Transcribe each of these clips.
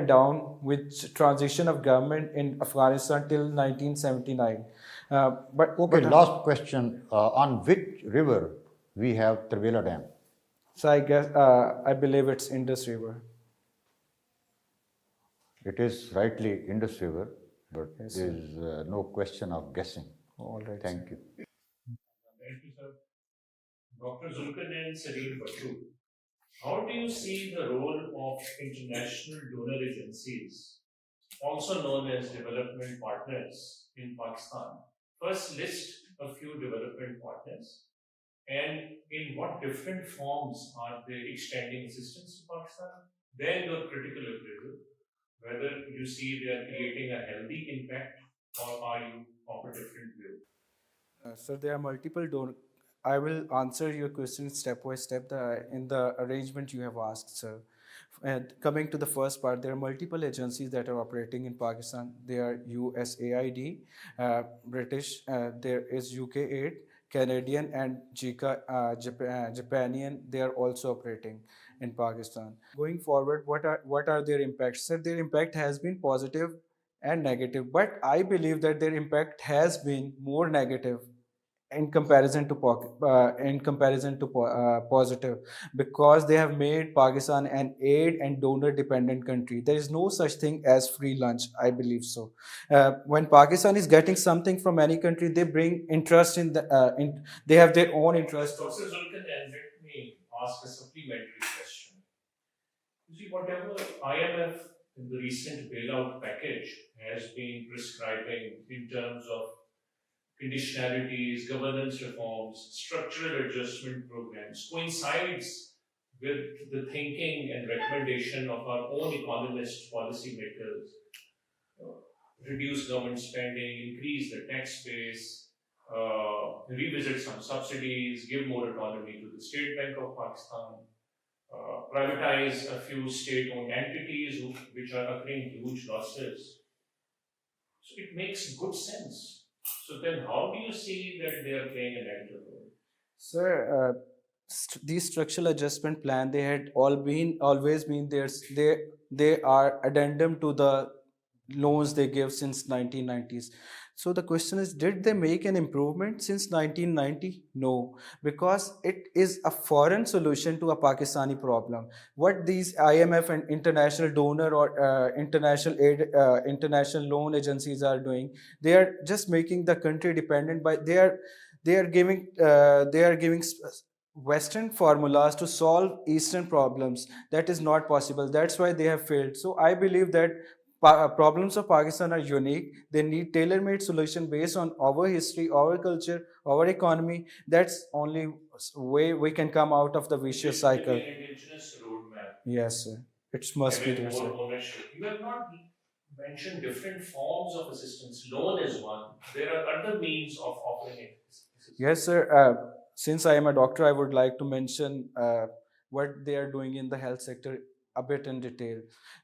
down with transition of government in Afghanistan till 1979. Okay, last question. On which river we have Trivela Dam? So I believe it's Indus River. It is rightly Indus River, but Yes, there sir. is no question of guessing. All right, sir. Thank you. Thank you, sir. Dr. Zulqarnain Saleem, how do you see the role of international donor agencies, also known as development partners, in Pakistan? First, list a few development partners and in what different forms are they extending assistance to Pakistan? Then your critical appraisal, whether you see they are creating a healthy impact or are you of a different view? So there are multiple donors. I will answer your question step by step in the arrangement you have asked, sir. And coming to the first part, there are multiple agencies that are operating in Pakistan. They are USAID, British, there is UK Aid, Canadian, and JICA, Japanian. They are also operating in Pakistan. Going forward, what are their impacts? Sir, their impact has been positive and negative, but I believe that their impact has been more negative in comparison to positive, because they have made Pakistan an aid and donor dependent country. There is no such thing as free lunch, I believe so. When Pakistan is getting something from any country, they bring interest they have their own interest. Dr. Zulqarnain, let me ask a supplementary question. You see, whatever IMF in the recent bailout package has been prescribing in terms of conditionalities, governance reforms, structural adjustment programs coincides with the thinking and recommendation of our own economist policymakers. Reduce government spending, increase the tax base, revisit some subsidies, give more autonomy to the State Bank of Pakistan, privatize a few state-owned entities which are occurring huge losses. So it makes good sense. So then how do you see that they are playing a negative role? Sir, these structural adjustment plan, they had always been there. They are addendum to the loans they give since 1990s. So the question is, did they make an improvement since 1990? No, because it is a foreign solution to a Pakistani problem. What these IMF and international donor or international aid, international loan agencies are doing, they are just making the country dependent by they are giving Western formulas to solve Eastern problems. That is not possible. That's why they have failed. So I believe that problems of Pakistan are unique. They need tailor-made solution based on our history, our culture, our economy. That's only way we can come out of the vicious With cycle. an indigenous roadmap, Yes, sir. It must be having there, more sir. ownership. You have not mentioned different forms of assistance. Loan is one. There are other means of offering assistance. Yes, sir. Since I am a doctor, I would like to mention what they are doing in the health sector a bit in detail.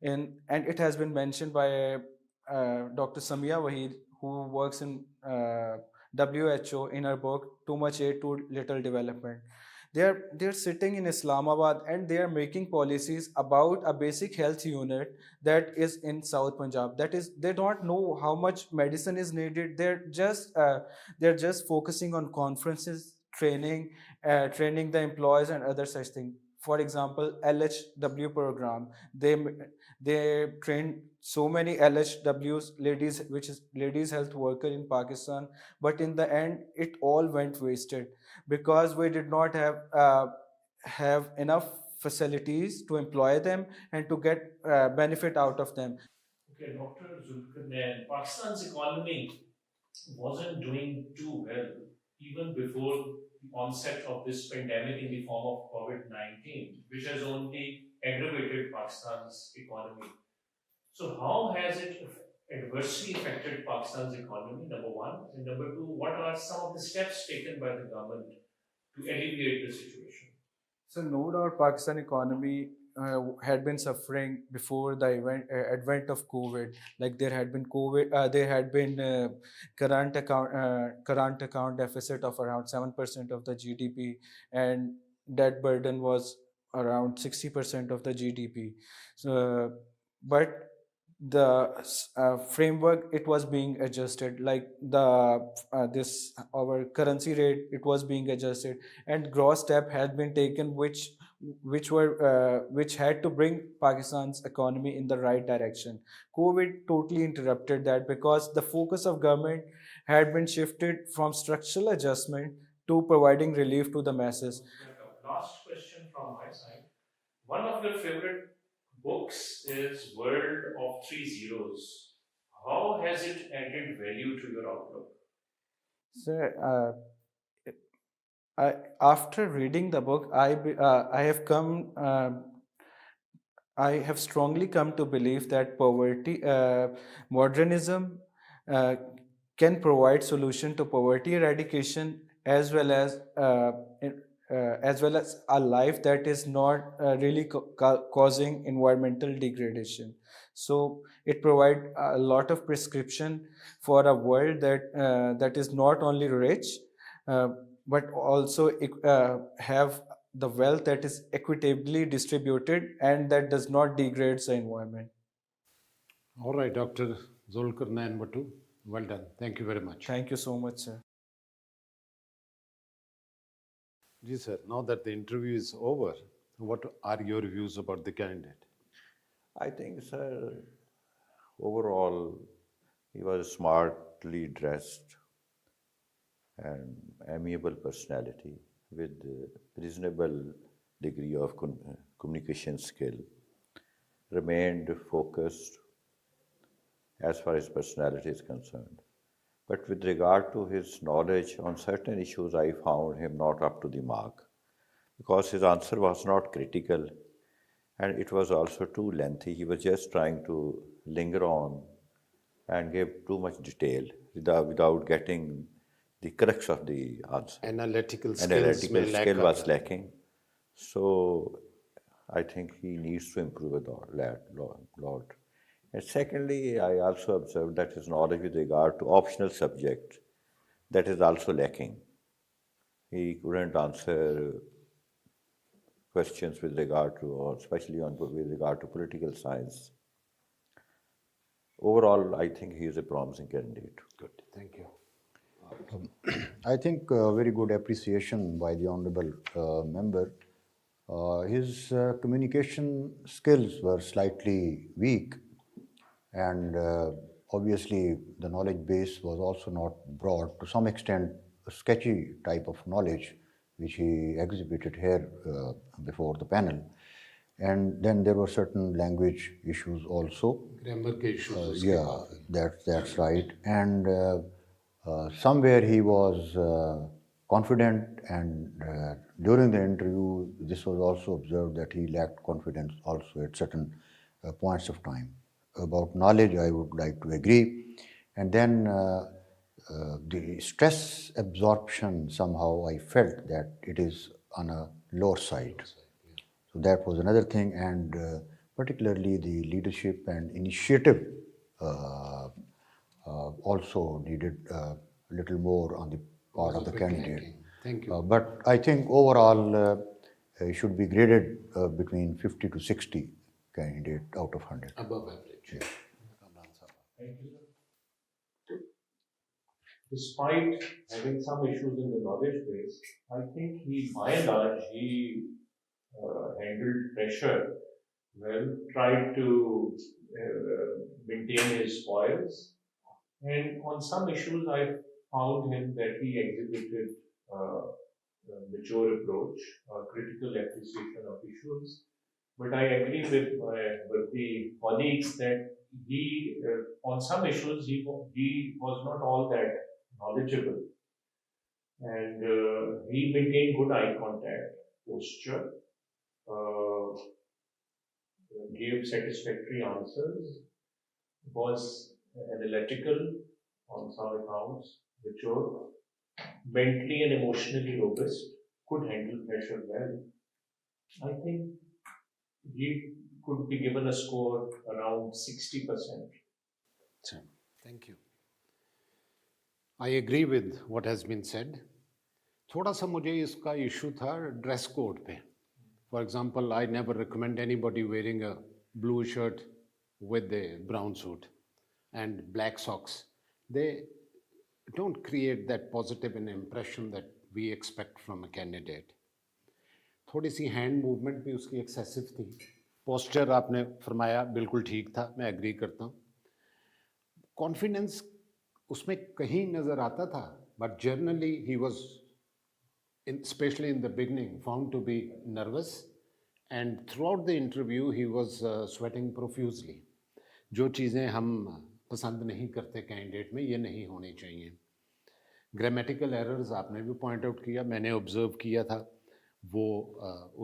And it has been mentioned by Dr. Samia Wahid, who works in WHO, in her book, Too Much Aid, Too Little Development. They're sitting in Islamabad and they are making policies about a basic health unit that is in South Punjab. That is, they don't know how much medicine is needed. They're just focusing on conferences, training the employees and other such things. For example, LHW program. They train so many LHWs, ladies, which is ladies health worker in Pakistan, but in the end, it all went wasted because we did not have enough facilities to employ them and to get benefit out of them. Okay, Dr. Zulkarnain, Pakistan's economy wasn't doing too well even before the onset of this pandemic in the form of COVID-19, which has only aggravated Pakistan's economy. So, how has it adversely affected Pakistan's economy? Number one. And number two, what are some of the steps taken by the government to alleviate the situation? So no doubt, Pakistan economy had been suffering before the advent of COVID. Like there had been current account deficit of around 7% of the GDP, and debt burden was around 60% of the GDP. So, but the framework, it was being adjusted, like this our currency rate, it was being adjusted, and gross step had been taken, which had to bring Pakistan's economy in the right direction. COVID totally interrupted that, because the focus of government had been shifted from structural adjustment to providing relief to the masses. Last question from my side. One of your favorite books is World of Three Zeros. How has it added value to your outlook? So, after reading the book, I have strongly come to believe that modernism, uh, can provide solution to poverty eradication, as well as a life that is not really causing environmental degradation. So it provide a lot of prescription for a world that is not only rich, uh, but also have the wealth that is equitably distributed and that does not degrade the environment. All right, Dr. Zulqarnain Bhattu. Well done. Thank you very much. Thank you so much, sir. Ji sir, now that the interview is over, what are your views about the candidate? I think, sir, overall, he was smartly dressed and amiable personality with reasonable degree of communication skill, remained focused as far as personality is concerned. But with regard to his knowledge on certain issues, I found him not up to the mark, because his answer was not critical and it was also too lengthy. He was just trying to linger on and give too much detail without getting the crux of the answer. Analytical skills Analytical में lack skill कर was रहा है. lacking. So I think he needs to improve a lot. And secondly, I also observed that his knowledge with regard to optional subject, that is also lacking. He couldn't answer questions with regard to, or especially with regard to political science. Overall, I think he is a promising candidate. Good, thank you. I think very good appreciation by the honorable member. His communication skills were slightly weak, and obviously the knowledge base was also not broad. To some extent, a sketchy type of knowledge which he exhibited here before the panel. And then there were certain language issues also. Grammar के issues उसके Yeah, बाद. that's right. And somewhere he was confident, and during the interview, this was also observed that he lacked confidence also at certain points of time. About knowledge, I would like to agree. And then the stress absorption, somehow I felt that it is on a lower side. So that was another thing, and particularly the leadership and initiative also needed a little more on the part of the candidate. Thank you. But I think overall it should be graded between 50 to 60 candidate out of 100. Above average. Yeah. Thank you, sir. Despite having some issues in the knowledge base, I think he, by and large, handled pressure well, tried to maintain his poise, and on some issues, I found him that he exhibited a mature approach, critical appreciation of issues. But I agree with the colleagues that on some issues, he was not all that knowledgeable. And he maintained good eye contact, posture, gave satisfactory answers, was analytical on some accounts, mature, mentally and emotionally robust, could handle pressure well. I think he could be given a score around 60%. Thank you. I agree with what has been said. थोड़ा सा मुझे इसका issue था dress code पे. For example, I never recommend anybody wearing a blue shirt with the brown suit and black socks, they don't create that positive an impression that we expect from a candidate. थोड़ी सी hand movement भी उसकी excessive थी. Posture आपने फरमाया बिल्कुल ठीक था, मैं एग्री करता हूँ. कॉन्फिडेंस उसमें कहीं नज़र आता था, but generally he was especially in the beginning found to be nervous, and throughout the interview he was sweating profusely. जो चीज़ें हम पसंद नहीं करते कैंडिडेट में, ये नहीं होनी चाहिए. ग्रामेटिकल एरर्स आपने भी पॉइंट आउट किया, मैंने ऑब्जर्व किया था, वो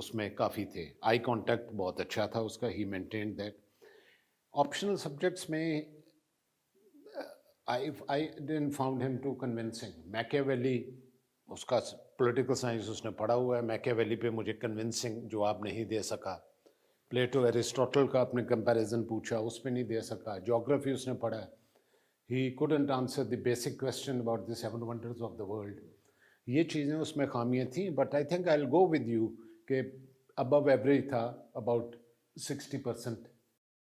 उसमें काफ़ी थे. आई कांटेक्ट बहुत अच्छा था उसका, ही मेंटेन्ड दैट. ऑप्शनल सब्जेक्ट्स में I didn't found him too convincing. Machiavelli, उसका पॉलिटिकल साइंस उसने पढ़ा हुआ है, मैकियावेली पे मुझे कन्विंसिंग जवाब नहीं दे सका. प्लेटो एरिस्टोटल का आपने कंपैरिजन पूछा, उस पर नहीं दे सका. ज्योग्राफी उसने पढ़ा है, ही couldn't answer the basic question about the 7 wonders of the world. ये चीज़ें उसमें खामियाँ थी, but I think I will go with you कि अबव एवरेज था, अबाउट 60%